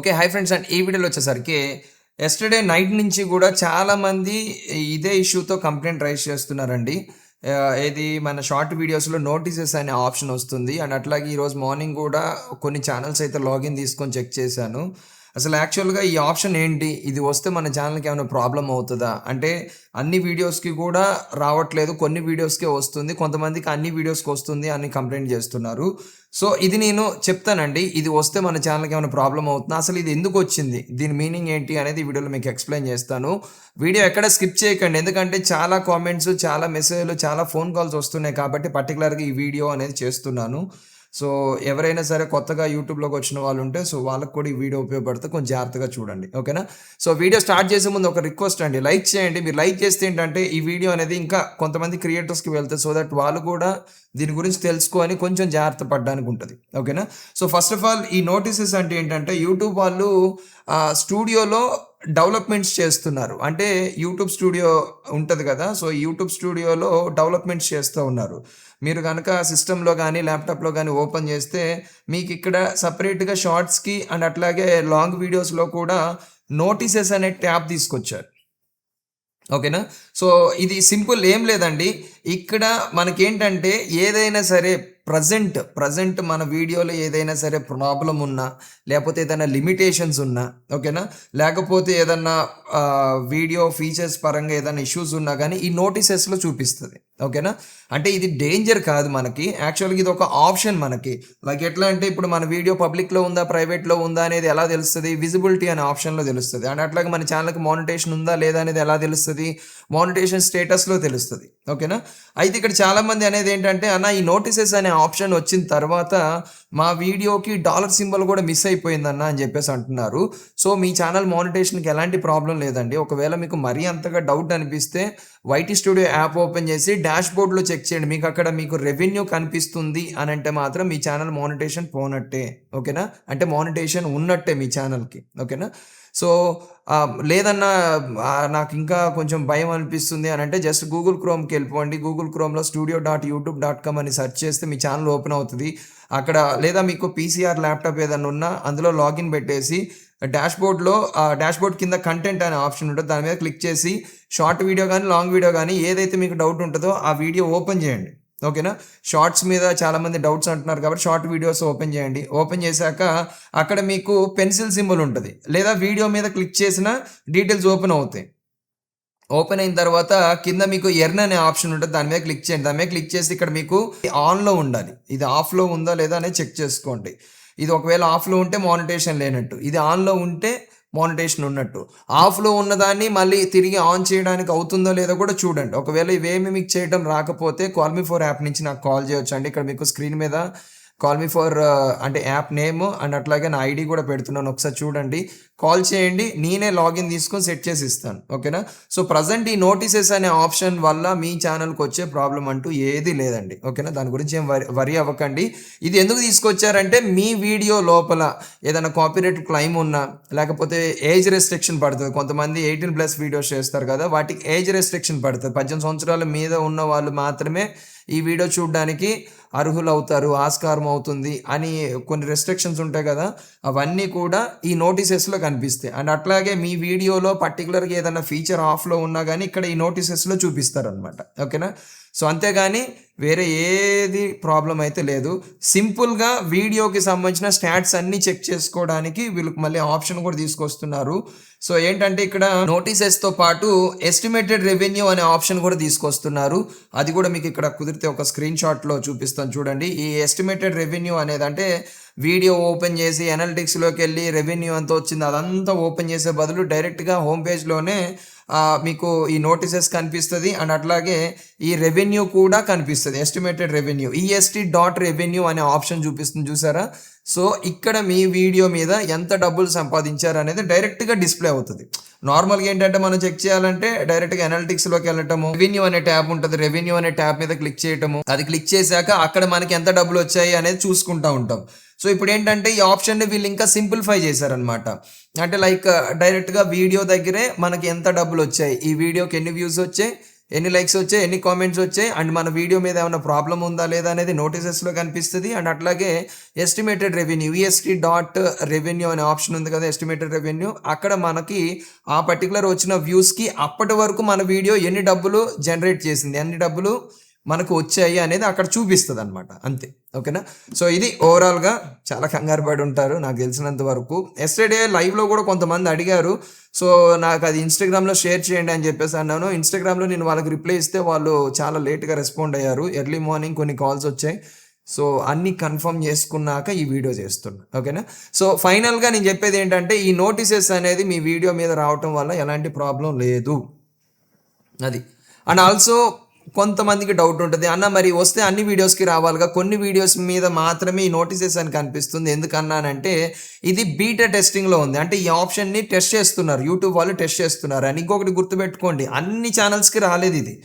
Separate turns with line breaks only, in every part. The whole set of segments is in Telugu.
ఓకే. హాయ్ ఫ్రెండ్స్ అండ్ ఈ వీడియోలో వచ్చేసరికి యెస్టర్‌డే నైట్ నుంచి గూడా చాలామంది ఇదే ఇష్యూతో కంప్లెయింట్ రైజ్ చేస్తున్నారండి. ఏది మన షార్ట్ వీడియోస్‌లో నోటీసెస్ అనే ఆప్షన్ వస్తుంది. అండ్ అట్లాగే ఈరోజు మార్నింగ్ గూడా కొన్ని ఛానెల్స్ అయితే లాగిన్ తీసుకొని చెక్ చేశాను. అసలు యాక్చువల్‌గా ఈ ఆప్షన్ ఏంటి? ఇది వస్తే మన ఛానెల్‌కి ఏమైనా ప్రాబ్లమ్ అవుతదా? అంటే అన్ని వీడియోస్‌కి కూడా రావట్లేదు. కొన్ని వీడియోస్‌కే వస్తుంది. కొంతమందికి అన్ని వీడియోస్‌కి వస్తుంది అని కంప్లెయింట్ చేస్తున్నారు. సో, ఇది నేను చెప్తానండి. ఇది వస్తే మన ఛానెల్‌కి ఏమైనా ప్రాబ్లమ్ అవుతుందా? అసలు ఇది ఎందుకొచ్చింది? దీని మీనింగ్ ఏంటి అనేది ఈ వీడియోలో మీకు ఎక్స్‌ప్లెయిన్ చేస్తాను. వీడియో ఎక్కడ స్కిప్ చేయకండి. ఎందుకంటే చాలా కామెంట్స్, చాలా మెసేజ్‌లు, చాలా ఫోన్ కాల్స్ వస్తున్నాయి కాబట్టి పర్టిక్యులర్‌గా ఈ వీడియో అనేది చేస్తున్నాను. సో, ఎవరైనా సరే కొత్తగా యూట్యూబ్‌లోకి వచ్చిన వాళ్ళుంటే సో, వాళ్ళకి కూడా ఈ వీడియో ఉపయోగపడితే కొంచెం జాగ్రత్తగా చూడండి. ఓకేనా? సో, వీడియో స్టార్ట్ చేసే ముందు ఒక రిక్వెస్ట్ అండి. లైక్ చేయండి. మీరు లైక్ చేస్తే ఏంటంటే ఈ వీడియో అనేది ఇంకా కొంతమంది క్రియేటర్స్‌కి వెళ్తది. సో దట్ వాళ్ళు కూడా దీని గురించి తెలుసుకొని కొంచెం జాగ్రత్త పడడానికి ఉంటది. ఓకేనా? సో, ఫస్ట్ ఆఫ్ ఆల్ ఈ నోటీసెస్ అంటే ఏంటంటే యూట్యూబ్ వాళ్ళు స్టూడియోలో డెవలప్‌మెంట్స్ చేస్తున్నారు. అంటే యూట్యూబ్ స్టూడియో ఉంటది కదా! సో, యూట్యూబ్ స్టూడియోలో డెవలప్‌మెంట్స్ చేస్తూ ఉన్నారు. మీరు గనక సిస్టమ్‌లో గానీ, ల్యాప్‌టాప్‌లో గానీ ఓపెన్ చేస్తే మీకిక్కడ సెపరేట్‌గా షార్ట్స్‌కి అండ్ అట్లాగే లాంగ్ వీడియోస్‌లో కూడా నోటీసెస్ అనే ట్యాబ్ తీసుకొచ్చారు. ఓకేనా? సో, ఇది సింపుల్ ఏం లేదండి. ఇక్కడ మనకేంటంటే ఏదైనా సరే ప్రెజెంట్ మన వీడియోలో ఏదైనా సరే ప్రాబ్లమ్ ఉన్నా, లేపోతే ఏదైనా లిమిటేషన్స్ ఉన్నా, ఓకేనా? లేకపోతే ఏదన్నా వీడియో ఫీచర్స్ పరంగా ఏదైనా ఇష్యూస్ ఉన్నా గానీ ఈ నోటీసెస్‌లో చూపిస్తది. ఓకేనా? అంటే ఇది డేంజర్ కాదు మనకి. యాక్చువల్‌గా ఇదొక ఆప్షన్ మనకి. లైక్ ఎట్లా అంటే ఇప్పుడు మన వీడియో పబ్లిక్‌లో ఉందా, ప్రైవేట్‌లో ఉందా అనేది ఎలా తెలుస్తది? విజిబిలిటీ అనే ఆప్షన్‌లో తెలుస్తది. అండ్ అట్లాగే మన ఛానెల్‌కి మానిటైజేషన్ ఉందా, లేదా అనేది ఎలా తెలుస్తది? మానిటైజేషన్ స్టేటస్‌లో తెలుస్తది. ఓకేనా? అయితే ఇక్కడ చాలామంది అనేదేంటంటే, "అన్న ఈ నోటీసెస్ అనే ఆప్షన్ వచ్చిన తర్వాత మా వీడియోకి డాలర్ సింబల్ కూడా మిస్ అయిపోయిందన్న" అని జెప్పేసి అంటున్నారు. సో, మీ ఛానెల్ మానిటైజేషన్‌కి ఎలాంటి ప్రాబ్లమ్ లేదండి. ఒకవేళ మీకు మరీ అంతగా డౌట్ అనిపిస్తే వైటీ స్టూడియో యాప్ ఓపెన్ చేసి డాష్‌బోర్డ్‌లో చెక్ చేయండి. మీకక్కడ మీకు రెవెన్యూ కనిపిస్తుంది అనంటే మాత్రం మీ ఛానెల్ మానిటైజేషన్ పోనట్టే. ఓకేనా? అంటే మానిటైజేషన్ ఉన్నట్టే మీ ఛానెల్‌కి. ఓకేనా? సో, లేదన్నా నాకింకా కొంచెం భయం అనిపిస్తుంది అనంటే జస్ట్ గూగుల్ క్రోమ్‌కెళ్ళిపోండి. గూగుల్ క్రోమ్‌లో studio.youtube.com అని సెర్చ్ చేస్తే మీ ఛానెల్ ఓపెన్ అవుతది. అక్కడ లేదా మీకు పీసీఆర్ ల్యాప్‌టాప్ ఏదన్నా ఉన్నా అందులో లాగిన్ పెట్టేసి డాష్‌బోర్డ్ కింద కంటెంట్ అనే ఆప్షన్ ఉంటది. దాని మీద క్లిక్ చేసి షార్ట్ వీడియో గానీ, లాంగ్ వీడియో గానీ ఏదైతే మీకు డౌట్ ఉంటదో ఆ వీడియో ఓపెన్ చేయండి. ఓకేనా? షార్ట్స్ మీద చాలామంది డౌట్స్ అంటున్నారు కాబట్టి షార్ట్ వీడియోస్ ఓపెన్ చేయండి. ఓపెన్ చేశాక అక్కడ మీకు పెన్సిల్ సింబల్ ఉంటది. లేదా వీడియో మీద క్లిక్ చేసినా డీటెయిల్స్ ఓపెన్ అవుతాయి. ఓపెన్ అయిన తర్వాత కింద మీకు ఎర్న్ అనే ఆప్షన్ ఉంటది. దాని మీద క్లిక్ చేయండి. దాని మీద క్లిక్ చేసి ఇక్కడ మీకు ఆన్‌లో ఉండాలి. ఇది ఆఫ్‌లో ఉందా లేదా అనేది చెక్ చేసుకోండి. ఇది ఒకవేళ ఆఫ్‌లో ఉంటే మానిటైజేషన్ లేనట్టు. ఇది ఆన్‌లో ఉంటే మానిటైజేషన్ ఉన్నట్టు. ఆఫ్‌లో ఉన్నదాన్ని మళ్ళీ తిరిగి ఆన్ చేయడానికి అవుతుందో లేదో కూడా చూడండి. ఒకవేళ ఇవేమి మీకు చేయడం రాకపోతే కాల్ మీ ఫర్ యాప్ నుంచి నాకు కాల్ చేయొచ్చండి. ఇక్కడ మీకు స్క్రీన్ మీద కాల్ మీ ఫర్ అంటే యాప్ నేమ్ అండ్ అట్లాగే నా ఐడీ కూడా పెడుతున్నాను. ఒకసారి చూడండి. కాల్ చేయండి. నేనే లాగిన్ తీసుకొని సెట్ చేసి ఇస్తాను. ఓకేనా? సో, ప్రెజెంట్ ఈ నోటీసెస్ అనే ఆప్షన్ వల్ల మీ ఛానెల్‌కొచ్చే ప్రాబ్లమ్ అంటూ ఏది లేదండి. ఓకేనా? దాని గురించి ఏం వరీ అవ్వకండి. ఇది ఎందుకు తీసుకొచ్చారంటే మీ వీడియో లోపల ఏదైనా కాపీరైట్ క్లెయిమ్ ఉన్నా, లేకపోతే ఏజ్ రెస్ట్రిక్షన్ పడతది. కొంతమంది 18+ వీడియోస్ చేస్తారు కదా! వాటికి ఏజ్ రెస్ట్రిక్షన్ పడతది. 18 సంవత్సరాల మీద ఉన్న వాళ్ళు మాత్రమే ఈ వీడియో చూడ్డానికి అర్హులవుతారు, ఆస్కారం అవుతుంది అని కొన్ని రెస్ట్రిక్షన్స్ ఉంటాయి కదా! అవన్నీ కూడా ఈ నోటీసెస్‌లో కనిపిస్తాయి. అండ్ అట్లాగే మీ వీడియోలో పర్టిక్యులర్‌గా ఏదైనా ఫీచర్ ఆఫ్‌లో ఉన్నా గానీ ఇక్కడ ఈ నోటీసెస్‌లో చూపిస్తారనమాట. ఓకేనా? సో, అంతేగాని వేరే ఏది ప్రాబ్లమ్ అయితే లేదు. సింపుల్‌గా వీడియోకి సంబంధించిన స్టాట్స్ అన్నీ చెక్ చేసుకోవడానికి వీళ్ళకి మళ్ళీ ఆప్షన్ కూడా తీసుకొస్తున్నారు. సో, ఏంటంటే ఇక్కడ నోటీసెస్‌తో పాటు ఎస్టిమేటెడ్ రెవెన్యూ అనే ఆప్షన్ కూడా తీసుకొస్తున్నారు. అది కూడా మీకు ఇక్కడ కుదిరితే ఒక స్క్రీన్ షాట్‌లో చూపిస్తాను చూడండి. ఈ ఎస్టిమేటెడ్ రెవెన్యూ అనేదంటే వీడియో ఓపెన్ చేసి అనలిటిక్స్‌లోకెళ్ళి రెవెన్యూ ఎంత వచ్చింది అదంతా ఓపెన్ చేసే బదులు డైరెక్ట్‌గా హోమ్ పేజ్‌లోనే మీకు ఈ నోటీసెస్ కనిపిస్తది. అండ్ అట్లాగే ఈ రెవెన్యూ కూడా కనిపిస్తది. Estimated revenue. EST dot revenue అనే ఆప్షన్ చూపిస్తుంది చూసారా? సో, ఇక్కడ మీ వీడియో మీద ఎంత డబ్బులు సంపాదించారనేది డైరెక్ట్‌గా డిస్‌ప్లే అవుతది. నార్మల్‌గా ఏంటంటే మనం చెక్ చేయాలంటే డైరెక్ట్‌గా అనలిటిక్స్‌లోకి వెళ్ళటము, రెవెన్యూ అనే ట్యాబ్ ఉంటది. రెవెన్యూ అనే ట్యాబ్ మీద క్లిక్ చేయటము. అది క్లిక్ చేశాక అక్కడ మనకి ఎంత డబ్బులొచ్చాయి అనేది చూసుకుంటా ఉంటాం. సో, ఇప్పుడేంటంటే ఈ ఆప్షన్‌ని వీళ్ళు ఇంకా సింప్లిఫై చేశారనమాట. అంటే లైక్ డైరెక్ట్‌గా వీడియో దగ్గరే మనకి ఎంత డబ్బులొచ్చాయి, ఈ వీడియోకి ఎన్ని వ్యూస్ వచ్చాయి, ఎన్ని లైక్స్ వచ్చాయి, ఎన్ని కామెంట్స్ వచ్చాయి, అండ్ మన వీడియో మీద ఏమైనా ప్రాబ్లం ఉందా లేదా అనేది నోటీసెస్లో కనిపిస్తుంది. అండ్ అట్లాగే ఎస్టిమేటెడ్ రెవెన్యూ, EST.revenue అనే ఆప్షన్ ఉంది కదా, ఎస్టిమేటెడ్ రెవెన్యూ, అక్కడ మనకి ఆ పర్టికులర్ వచ్చిన వ్యూస్కి అప్పటి వరకు మన వీడియో ఎన్ని డబ్బులు జనరేట్ చేసింది, ఎన్ని డబ్బులు మనకు వచ్చాయి అనేది అక్కడ చూపిస్తుంది అనమాట, అంతే. ఓకేనా. సో ఇది ఓవరాల్గా చాలా కంగారు పడి ఉంటారు నాకు తెలిసినంత వరకు. ఎస్టర్డే లైవ్లో కూడా కొంతమంది అడిగారు, సో నాకు అది ఇన్స్టాగ్రామ్లో షేర్ చేయండి అని చెప్పేసి అన్నాను. ఇన్స్టాగ్రామ్లో నేను వాళ్ళకి రిప్లై ఇస్తే వాళ్ళు చాలా లేట్గా రెస్పాండ్ అయ్యారు. ఎర్లీ మార్నింగ్ కొన్ని కాల్స్ వచ్చాయి. సో అన్నీ కన్ఫర్మ్ చేసుకున్నాక ఈ వీడియో చేస్తున్నా. ఓకేనా. సో ఫైనల్గా నేను చెప్పేది ఏంటంటే, ఈ నోటీసెస్ అనేది మీ వీడియో మీద రావటం వల్ల ఎలాంటి ప్రాబ్లం లేదు అది. అండ్ ఆల్సో కొంతమందికి డౌట్ ఉంటుంది, అన్న మరి వస్తే అన్ని వీడియోస్కి రావాలిగా, కొన్ని వీడియోస్ మీద మాత్రమే ఈ నోటీసెస్ అని కనిపిస్తుంది ఎందుకన్నానంటే, ఇది బీటా టెస్టింగ్లో ఉంది. అంటే ఈ ఆప్షన్ని టెస్ట్ చేస్తున్నారు, యూట్యూబ్ వాళ్ళు టెస్ట్ చేస్తున్నారు. అని ఇంకొకటి గుర్తుపెట్టుకోండి, అన్ని ఛానల్స్కి రాలేదు ఇది,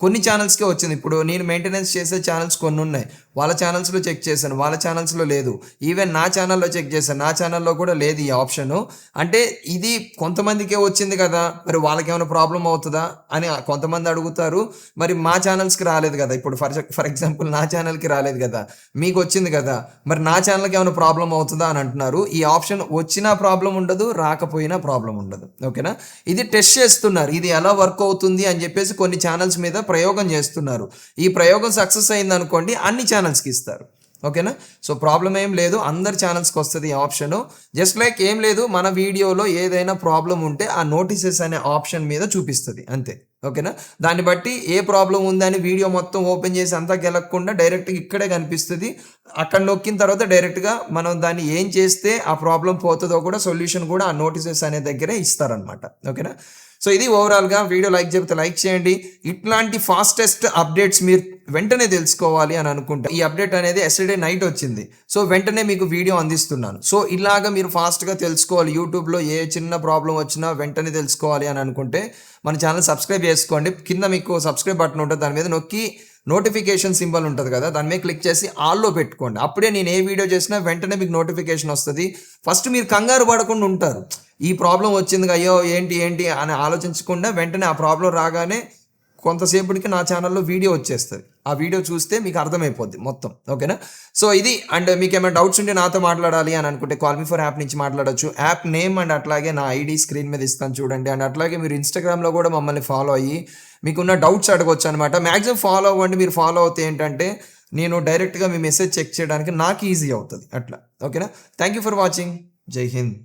కొన్ని ఛానల్స్కే వచ్చింది. ఇప్పుడు నేను మెయింటెనెన్స్ చేసే ఛానల్స్ కొన్ని ఉన్నాయి, వాళ్ళ ఛానల్స్లో చెక్ చేశాను, వాళ్ళ ఛానల్స్లో లేదు. ఈవెన్ నా ఛానల్లో చెక్ చేశాను, నా ఛానల్లో కూడా లేదు ఈ ఆప్షను. అంటే ఇది కొంతమందికే వచ్చింది కదా, మరి వాళ్ళకి ఏమైనా ప్రాబ్లం అవుతుందా అని కొంతమంది అడుగుతారు. మరి మా ఛానల్స్కి రాలేదు కదా, ఇప్పుడు ఫర్ ఎగ్జాంపుల్ నా ఛానల్కి రాలేదు కదా, మీకు వచ్చింది కదా, మరి నా ఛానల్కి ఏమైనా ప్రాబ్లం అవుతుందా అని అంటున్నారు. ఈ ఆప్షన్ వచ్చినా ప్రాబ్లం ఉండదు, రాకపోయినా ప్రాబ్లం ఉండదు. ఓకేనా. ఇది టెస్ట్ చేస్తున్నారు, ఇది ఎలా వర్క్ అవుతుంది అని చెప్పేసి కొన్ని ఛానల్స్ మీద ప్రయోగం చేస్తున్నారు. ఈ ప్రయోగం సక్సెస్ అయింది అనుకోండి, అన్ని ఛానల్స్కి ఇస్తారు. ఓకేనా. సో ప్రాబ్లం ఏం లేదు, అందరి ఛానల్స్కి వస్తుంది ఈ ఆప్షను. జస్ట్ లైక్ ఏం లేదు, మన వీడియోలో ఏదైనా ప్రాబ్లం ఉంటే ఆ నోటీసెస్ అనే ఆప్షన్ మీద చూపిస్తుంది, అంతే. ఓకేనా. దాన్ని బట్టి ఏ ప్రాబ్లం ఉందని వీడియో మొత్తం ఓపెన్ చేసి అంతా గెలక్కుండా డైరెక్ట్గా ఇక్కడే కనిపిస్తుంది. అక్కడ నొక్కిన తర్వాత డైరెక్ట్గా మనం దాన్ని ఏం చేస్తే ఆ ప్రాబ్లం పోతుందో కూడా సొల్యూషన్ కూడా ఆ నోటీసెస్ అనే దగ్గరే ఇస్తారనమాట. ఓకేనా. సో ఇది ఓవరాల్గా వీడియో. లైక్ చెప్తే లైక్ చేయండి. ఇట్లాంటి ఫాస్టెస్ట్ అప్డేట్స్ మీరు వెంటనే తెలుసుకోవాలి అని అనుకుంటే, ఈ అప్డేట్ అనేది ఎస్టర్డే నైట్ వచ్చింది, సో వెంటనే మీకు వీడియో అందిస్తున్నాను. సో ఇలాగ మీరు ఫాస్ట్గా తెలుసుకోవాలి, యూట్యూబ్లో ఏ చిన్న ప్రాబ్లం వచ్చినా వెంటనే తెలుసుకోవాలి అని అనుకుంటే మన ఛానల్ సబ్స్క్రైబ్ చేసుకోండి. కింద మీకు సబ్స్క్రైబ్ బటన్ ఉంటుంది, దాని మీద నొక్కి నోటిఫికేషన్ సింబల్ ఉంటుంది కదా, దాని మీద క్లిక్ చేసి ఆల్లో పెట్టుకోండి. అప్పుడే నేను ఏ వీడియో చేసినా వెంటనే మీకు నోటిఫికేషన్ వస్తుంది. ఫస్ట్ మీరు కంగారు పడకుండా ఉంటారు, ఈ ప్రాబ్లం వచ్చింది అయ్యో ఏంటి అని ఆలోచించకుండా వెంటనే ఆ ప్రాబ్లం రాగానే కొంతసేపటికి నా ఛానల్లో వీడియో వచ్చేస్తుంది. ఆ వీడియో చూస్తే మీకు అర్థమైపోద్ది మొత్తం. ఓకేనా. సో ఇది. అండ్ మీకు ఏమైనా డౌట్స్ ఉంటే నాతో మాట్లాడాలి అని అనుకుంటే కాల్ మీ ఫర్ యాప్ నుంచి మాట్లాడొచ్చు. యాప్ నేమ్ అండ్ అట్లాగే నా ఐడి స్క్రీన్ మీద ఇస్తాను చూడండి. అండ్ అట్లాగే మీరు ఇన్స్టాగ్రామ్లో కూడా మమ్మల్ని ఫాలో అయ్యి మీకున్న డౌట్స్ అడగొచ్చు అనమాట. మ్యాక్సిమం ఫాలో అవ్వండి. మీరు ఫాలో అవుతే ఏంటంటే నేను డైరెక్ట్గా మీ మెసేజ్ చెక్ చేయడానికి నాకు ఈజీ అవుతుంది అట్లా. ఓకేనా. Thank you for watching. జై హింద్.